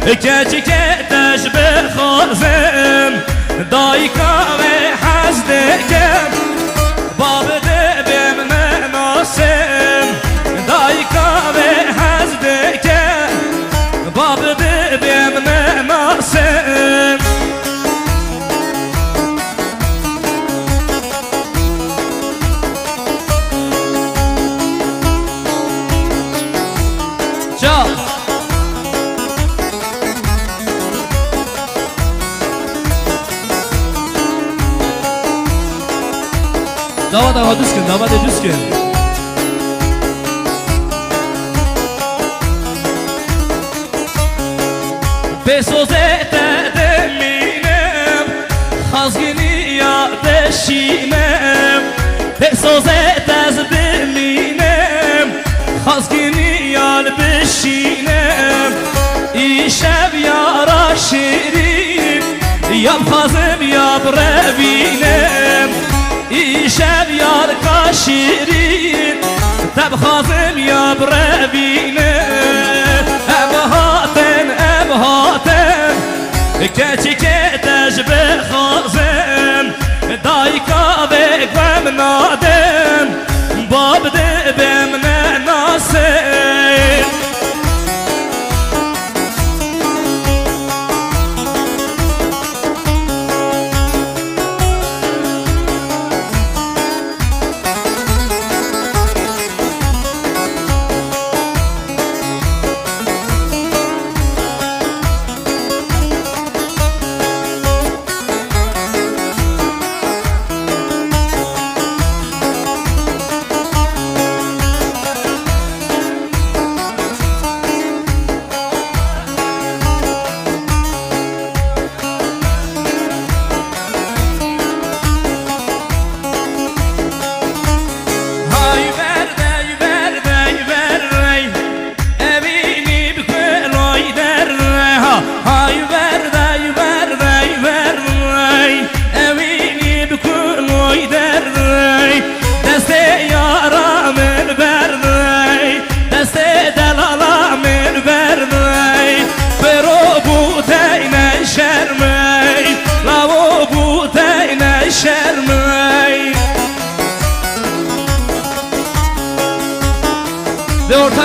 keçi keteş bexazem dayka ve hazdekem babı de bemne nasem dayka ve hazdekem babı de bemne nasem çal Dava düzgün, dava düzgün. Besozete deminem, hazgini ya deşinem. Besozete deminem, hazgini ya deşinem. İşev yara şirin, yap hazım yap revinem. İşev yar kaşirin Tebxazım ya brevine Ebhaten Keçi keteş bexazım Dayka ve gemnadem Bab de bemne nasem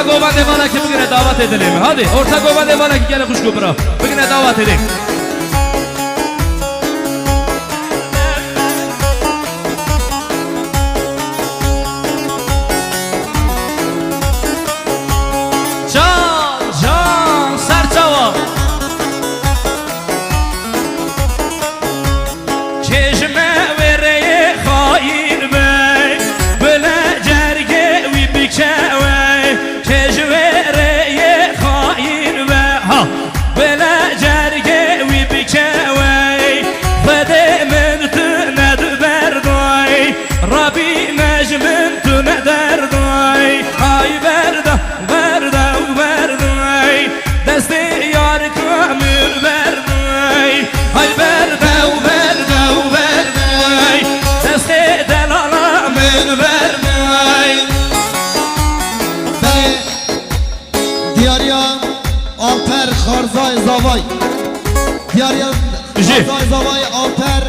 Ortak olan devana ki bugüne davet edelim. Hadi ortak olan devana ki gene kuş kubra. Bugüne davet edelim. Can serçava. Çeşme vereye hain bey. Böyle cerge vi bikşeve. Kejvereye hain ve ha Bele cerge vi bikevey Fedemin tüne düberday Rabbi necmin tüne derday Ay verda verday Desti yar kamil verday Ay verda verday Desti delalamin verday Diyarya Alper Xarzay Zavay Diyarya Xarzay Zavay Alper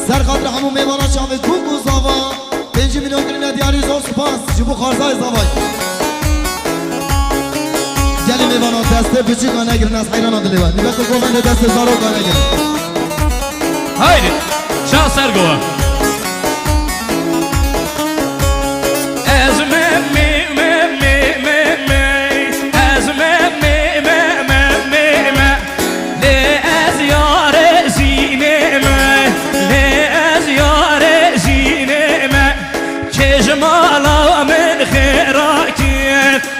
Serkadri hamu meyvana çavi Kuku Zava 5 milyon grine diyarya zor spas Jibu Xarzay Zavay Gelin meyvana deste büçük ana girin az hayran adı levan Nibette kovende deste zarok ana girin Haydi Şah Sergova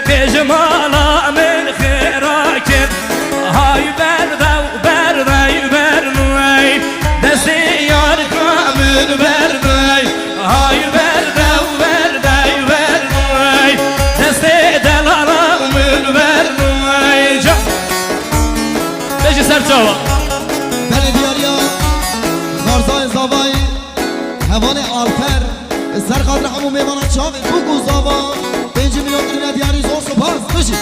Kejmala min khirakin Hay berday Desti yar kamil berday Hay berday Desti delala min berday Beşi serçava Beni diyarya Xarzay Zavay Hevane Alper Serkadri hamu meyvana çavi Kuku Zava 5 milyon grine diyarya zor spas Beşi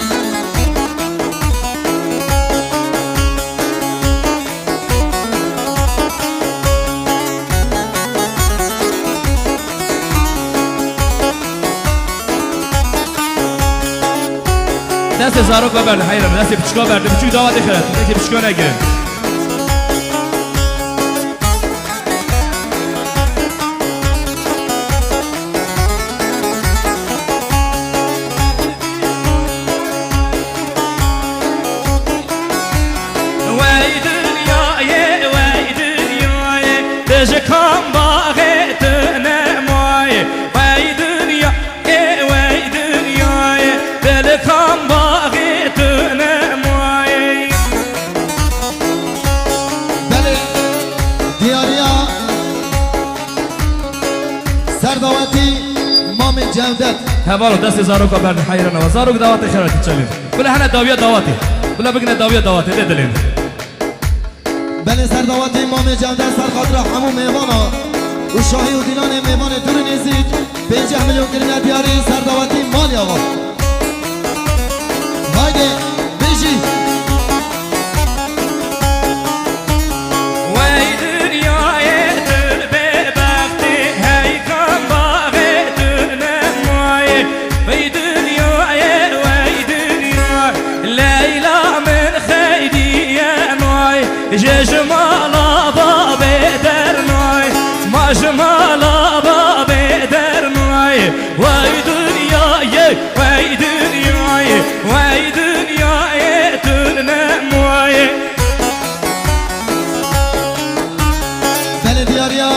دست زاروک ببرد حیران دست بچکا برده بچوک دعوت خیرت دست بچکا نگیرن Kan bağetine maye Vay dünya vay dünya Deli kan bağetine maye Beli Diyarya Serdavati Mami Cevdet هبالو دست زاروک ببرد حیران و زاروک دعوت خیرت چلیم بله هنه داویه دعوتی بله بگنه داویه دعوتی دیدلیم بله سردوات امام جمدر سرخاطر همو میوانا و شاهی و دینان میوان دور نزید 5 میلیون گرینه دیاری سردوات مالی آقا هایده بیشی Vay dünyaya dön be baktı Hey kan bağetine maye Vay dünyaya vay dünya Leyla min khaydiye maye Jejmala babe der maye Majmala babe der maye Vay dünyaya vay dünyaya Vay dünyaya dön maye بله دیاریا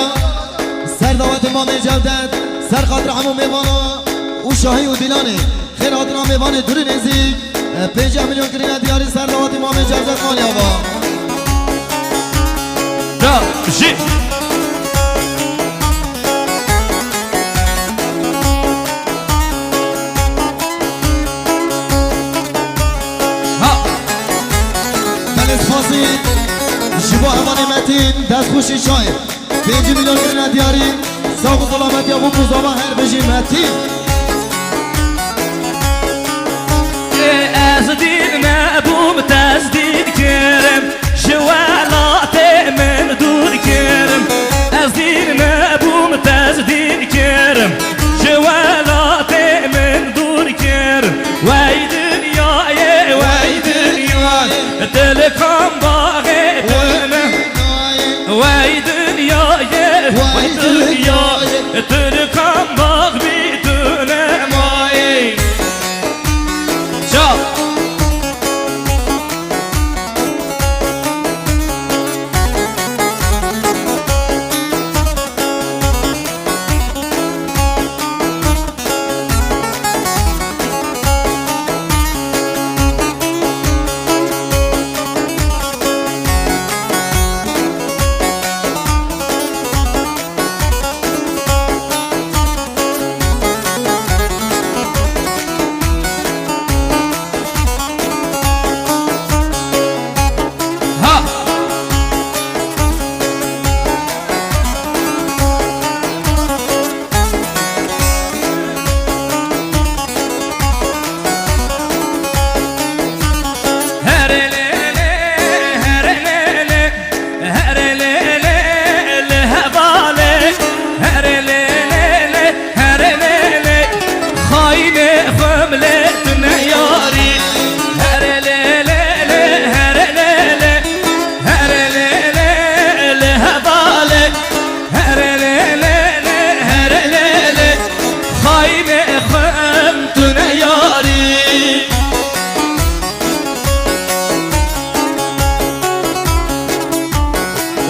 سردوات امام جمدر سرخاطر همو میوانا و شاهی و دینان خیر حاضران میوان دور نزید 5 میلیون گرینه دیاری سردوات امام جمدر مالی آقا دا بشی بله سپاسی شبا همان متین دست خوشی شاید 5 میلیون گرینه دیاری ساق و سلامتی ابو بوزاما هر بجی متین از دین نبوم تزدید کرم شوالات من دور کرم از دین نبوم تزدید کرم شوالات من دور کرم وای دنیای وای دنیای دل کام باغه وای دنیای وای دنیای دل کام باغ بیتون مایی شا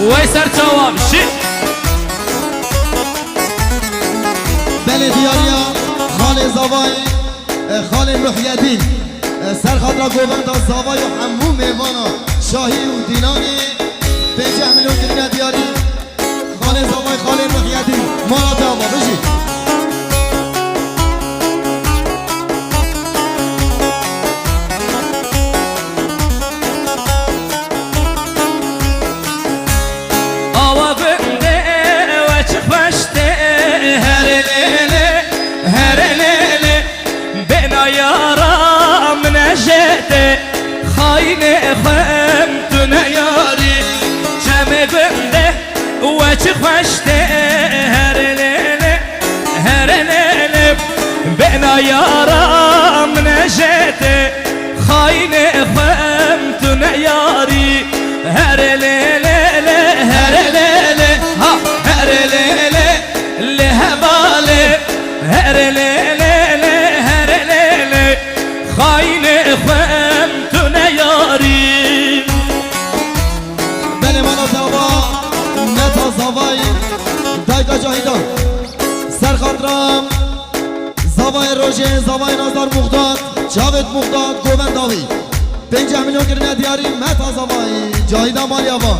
وای سر چاوام شی بله دیاریا خال زوای خال محیدین سرخاطر گوبند زوای و همو میوانا شاهی و دینانی 5 میلیون گرینه دیاری خال زوای خال محیدین مالا دعوا بشی خاينة خمتنا ياري شامي قمده وشخوشته هر ليلة بينا يارا من جيته خاين فهمت ياري هر ليلة هر ليلة ها هر ليلة لهبالي هر ليلة هر ليلة خاين فهمت ياري بله مانا زوا نتا زوای دایگا جاهیدان سرخاطرم زوای روژه زوای نازدار مختاد جاوید مختاد گوبنداوی 5 میلیون گرنه دیاری متا زوای جاهیدان مالیابا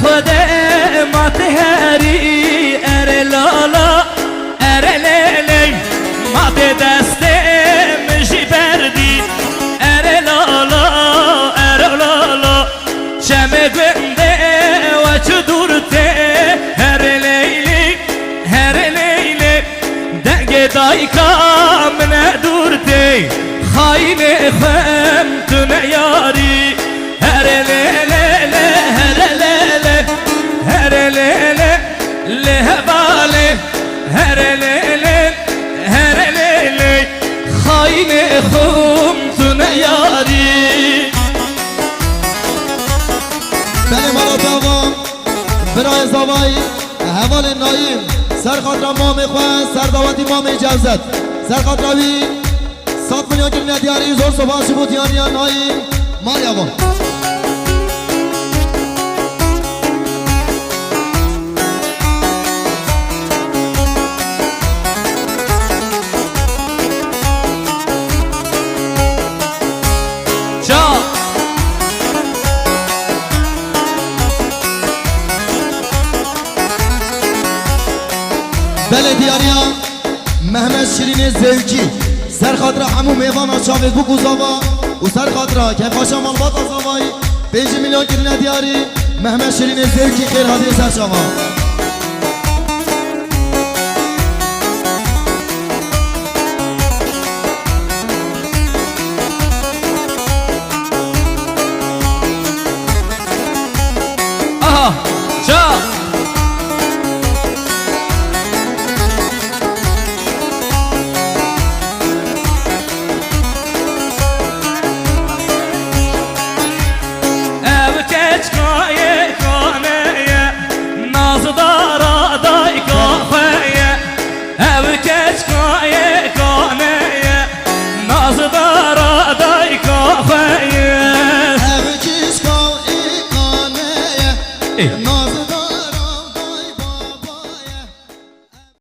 خدا ما تهري اري لالا اري ليلي ما تدستي مجي بردي اري لالا اري لالا شمي قندي وچدورتي هري ليلي هري ليلي دنگ دايكا من دورتي خايني فهمت ياري هري ليلي هر ليلة لهبالي هر ليلة هر ليلة خاين خمت ياري بله مالا دوام برای زوای حوال نایم سرخاطر مام خواه سرداواتی مام جوزت سرخاطراوی 100 میلیون گرنه دیاری زور صبح شبوت یانیا نایم مالیابا بله دیاریا محمد شیرین زوجی سرخاطر همو میوانا چاوید بو زاوا و سرخاطر که پاشا مالبات زاوای 5 میلیون گرنه دیاری محمد شیرین زوجی خیر هدیه سر شما